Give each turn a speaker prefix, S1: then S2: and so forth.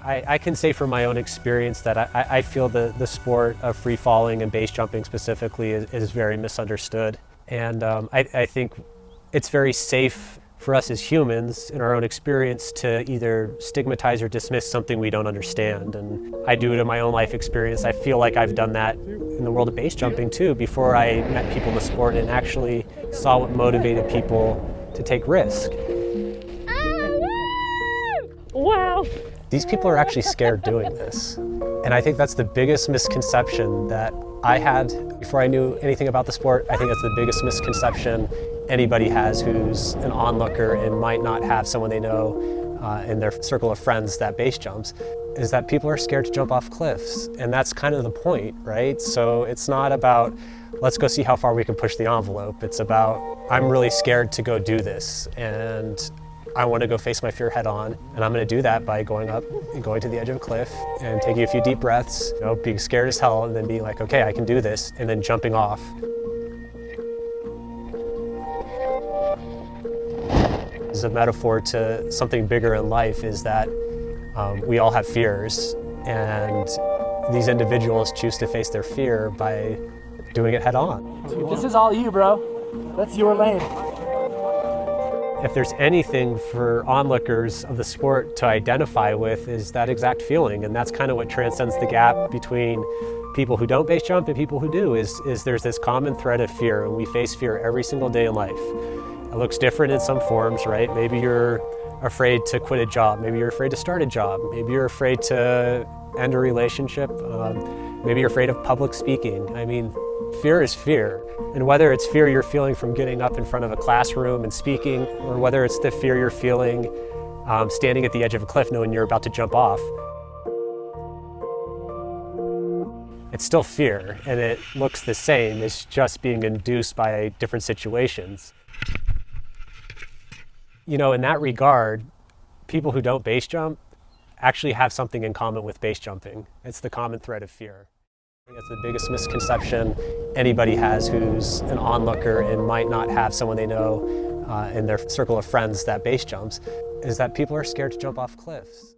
S1: I can say from my own experience that I feel the sport of free falling and base jumping specifically is very misunderstood. And I think it's very safe for us as humans in our own experience to either stigmatize or dismiss something we don't understand. And I do it in my own life experience. I feel like I've done that in the world of base jumping too, before I met people in the sport and actually saw what motivated people to take risk.
S2: Wow.
S1: These people are actually scared doing this. And I think that's the biggest misconception that I had before I knew anything about the sport. I think that's the biggest misconception anybody has who's an onlooker and might not have someone they know in their circle of friends that base jumps, is that people are scared to jump off cliffs. And that's kind of the point, right? So it's not about, let's go see how far we can push the envelope. It's about, I'm really scared to go do this, and I want to go face my fear head on, and I'm going to do that by going up and going to the edge of a cliff and taking a few deep breaths, being scared as hell, and then being like, okay, I can do this, and then jumping off. As a metaphor to something bigger in life is that we all have fears, and these individuals choose to face their fear by doing it head on.
S3: This is all you, bro. That's your lane.
S1: If there's anything for onlookers of the sport to identify with, is that exact feeling, and that's kind of what transcends the gap between people who don't base jump and people who do, is there's this common thread of fear, and we face fear every single day in life. It looks different in some forms, right? Maybe you're afraid to quit a job, maybe you're afraid to start a job, maybe you're afraid to end a relationship, maybe you're afraid of public speaking. I mean, fear is fear. And whether it's fear you're feeling from getting up in front of a classroom and speaking, or whether it's the fear you're feeling standing at the edge of a cliff knowing you're about to jump off, it's still fear, and it looks the same. It's just being induced by different situations. In that regard, people who don't base jump actually have something in common with base jumping. It's the common thread of fear. That's the biggest misconception anybody has who's an onlooker and might not have someone they know in their circle of friends that base jumps, is that people are scared to jump off cliffs.